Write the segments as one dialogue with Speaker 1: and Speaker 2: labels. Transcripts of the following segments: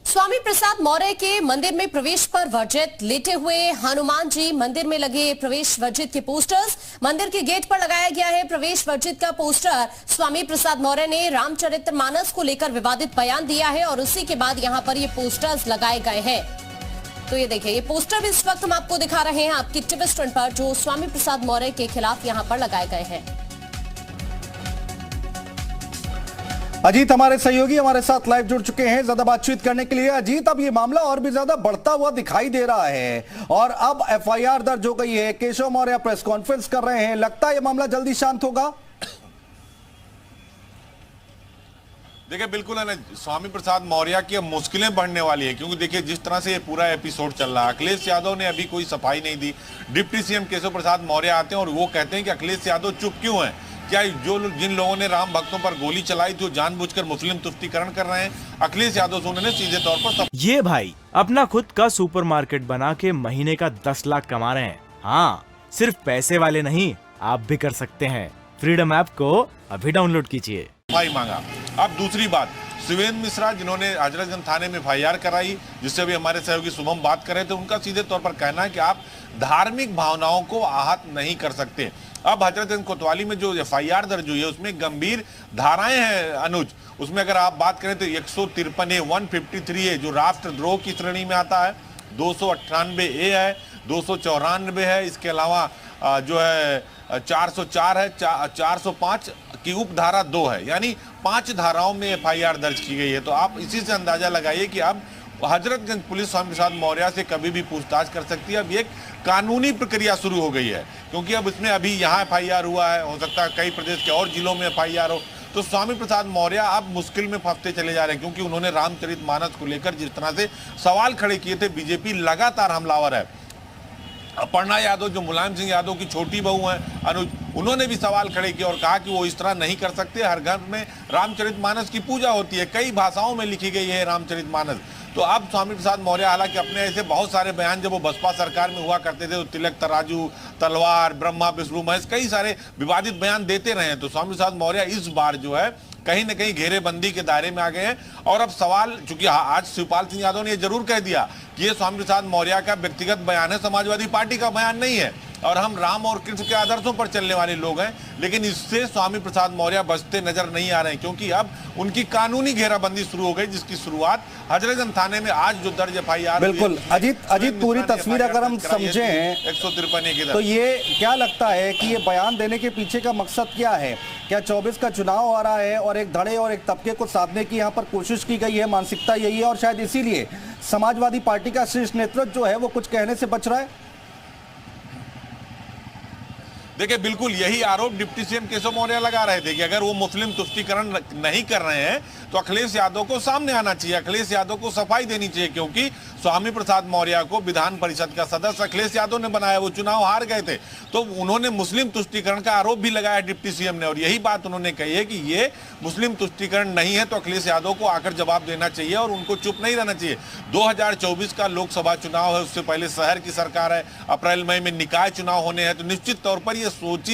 Speaker 1: स्वामी प्रसाद मौर्य के मंदिर में प्रवेश पर वर्जित लेटे हुए हनुमान जी मंदिर में लगे प्रवेश वर्जित के पोस्टर्स। मंदिर के गेट पर लगाया गया है प्रवेश वर्जित का पोस्टर। स्वामी प्रसाद मौर्य ने रामचरितमानस को लेकर विवादित बयान दिया है और उसी के बाद यहां पर ये पोस्टर्स लगाए गए हैं। तो ये देखिए, ये पोस्टर भी इस वक्त हम आपको दिखा रहे हैं आपकी टीवी स्क्रीन पर, जो स्वामी प्रसाद मौर्य के खिलाफ यहां पर लगाए गए हैं।
Speaker 2: अजीत हमारे सहयोगी हमारे साथ लाइव जुड़ चुके हैं ज्यादा बातचीत करने के लिए। अजीत, अब ये मामला और भी ज्यादा बढ़ता हुआ दिखाई दे रहा है और अब एफआईआर दर्ज हो गई है। केशव मौर्य प्रेस कॉन्फ्रेंस कर रहे हैं, लगता है ये मामला जल्दी शांत होगा।
Speaker 3: देखिए, बिल्कुल है ना, स्वामी प्रसाद मौर्य की अब मुश्किलें बढ़ने वाली है, क्योंकि देखिए जिस तरह से ये पूरा एपिसोड चल रहा है, अखिलेश यादव ने अभी कोई सफाई नहीं दी। डिप्टी सीएम केशव प्रसाद मौर्य आते हैं और वो कहते हैं कि अखिलेश यादव चुप क्यों है। क्या जिन लोगों ने राम भक्तों पर गोली चलाई थी वो जानबूझकर मुस्लिम तुष्टीकरण कर रहे हैं? अखिलेश यादव से उन्होंने सीधे तौर पर
Speaker 4: ये भाई अपना खुद का सुपरमार्केट बना के महीने का 10 लाख कमा रहे हैं। हाँ, सिर्फ पैसे वाले नहीं, आप भी कर सकते हैं। फ्रीडम ऐप को अभी डाउनलोड कीजिए।
Speaker 3: सफाई मांगा। अब दूसरी बात, शिवेंद्र मिश्रा जिन्होंने हजरतगंज थाने में एफआईआर कराई, जिससे भी हमारे सहयोगी शुभम बात कर रहे थे, उनका सीधे तौर पर कहना है कि आप धार्मिक भावनाओं को आहत नहीं कर सकते। अब हजरतगंज कोतवाली में जो एफआईआर दर्ज हुई है उसमें गंभीर धाराएं हैं अनुज। उसमें अगर आप बात करें तो 153 है, 153 है जो राष्ट्रद्रोह की श्रेणी में आता है, 298 ए है, 294 है, इसके अलावा जो है 404 है, 405 की उपधारा 2 है, यानी 5 धाराओं में एफआईआर दर्ज की गई है। तो आप इसी से अंदाजा लगाइए कि अब हजरतगंज पुलिस स्वामी प्रसाद मौर्य से कभी भी पूछताछ कर सकती है। अब एक कानूनी प्रक्रिया शुरू हो गई है, क्योंकि अब इसमें अभी यहाँ एफआईआर हुआ है, हो सकता है कई प्रदेश के और जिलों में एफआईआर हो। तो स्वामी प्रसाद मौर्य अब मुश्किल में फंसते चले जा रहे हैं, क्योंकि उन्होंने रामचरितमानस को लेकर जिस तरह से सवाल खड़े किए थे, बीजेपी लगातार हमलावर है। अपर्णा यादव जो मुलायम सिंह यादव की छोटी बहू हैं अनुज, उन्होंने भी सवाल खड़े किए और कहा कि वो इस तरह नहीं कर सकते। हर घर में रामचरितमानस की पूजा होती है, कई भाषाओं में लिखी गई है रामचरितमानस। तो अब स्वामी प्रसाद मौर्य हालांकि अपने ऐसे बहुत सारे बयान जब वो बसपा सरकार में हुआ करते थे तो तिलक तराजू, तलवार, ब्रह्मा विष्णु महेश, कई सारे विवादित बयान देते रहे हैं। तो स्वामी प्रसाद मौर्य इस बार जो है कहीं न कहीं घेरेबंदी के दायरे में आ गए हैं। और अब सवाल, चूंकि आज शिवपाल सिंह यादव ने यह जरूर कह दिया कि ये स्वामी प्रसाद मौर्य का व्यक्तिगत बयान है, समाजवादी पार्टी का बयान नहीं है और हम राम और कृष्ण के आदर्शों पर चलने वाले लोग हैं। लेकिन इससे स्वामी प्रसाद मौर्य बचते नजर नहीं आ रहे हैं, क्योंकि अब उनकी कानूनी घेराबंदी शुरू हो गई, जिसकी शुरुआत हजरतगंज थाने में आज जो दर्ज एफआईआर।
Speaker 2: बिल्कुल अजीत, पूरी तस्वीर अगर हम समझें
Speaker 3: 153
Speaker 2: तो ये क्या लगता है कि ये बयान देने के पीछे का मकसद क्या है? क्या 24 का चुनाव आ रहा है और एक धड़े और एक तबके को साधने की यहाँ पर कोशिश की गई है, मानसिकता यही है और शायद इसीलिए समाजवादी पार्टी का शीर्ष नेतृत्व जो है वो कुछ कहने से बच रहा है?
Speaker 3: देखिए, बिल्कुल यही आरोप डिप्टी सीएम केशव मौर्य लगा रहे थे कि अगर वो मुस्लिम तुष्टीकरण नहीं कर रहे हैं तो अखिलेश यादव को सामने आना चाहिए, अखिलेश यादव को सफाई देनी चाहिए, क्योंकि स्वामी प्रसाद मौर्य को विधान परिषद का सदस्य अखिलेश यादव ने बनाया, वो चुनाव हार गए थे। तो उन्होंने मुस्लिम तुष्टीकरण का आरोप भी लगाया डिप्टी सीएम ने, और यही बात उन्होंने कही है कि ये मुस्लिम तुष्टीकरण नहीं है तो अखिलेश यादव को आकर जवाब देना चाहिए और उनको चुप नहीं रहना चाहिए। 2024 का लोकसभा चुनाव है, उससे पहले शहर की सरकार है, अप्रैल मई में निकाय चुनाव होने हैं, तो निश्चित तौर पर ये सोच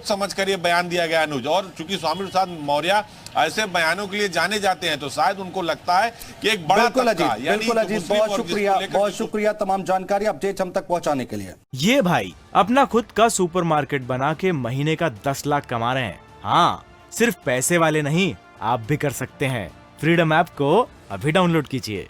Speaker 3: समझ कर ये बयान दिया गया अनुज। और चूंकि स्वामी प्रसाद मौर्य ऐसे बयानों के लिए जाने जाते हैं तो शायद उनको लगता है कि एक बड़ा
Speaker 2: बिल्कुल अजीत, बहुत शुक्रिया तमाम जानकारी अपडेट हम तक पहुंचाने के लिए।
Speaker 4: ये भाई अपना खुद का सुपरमार्केट बना के महीने का 10 लाख कमा रहे हैं। हाँ, सिर्फ पैसे वाले नहीं, आप भी कर सकते हैं। फ्रीडम ऐप को अभी डाउनलोड कीजिए।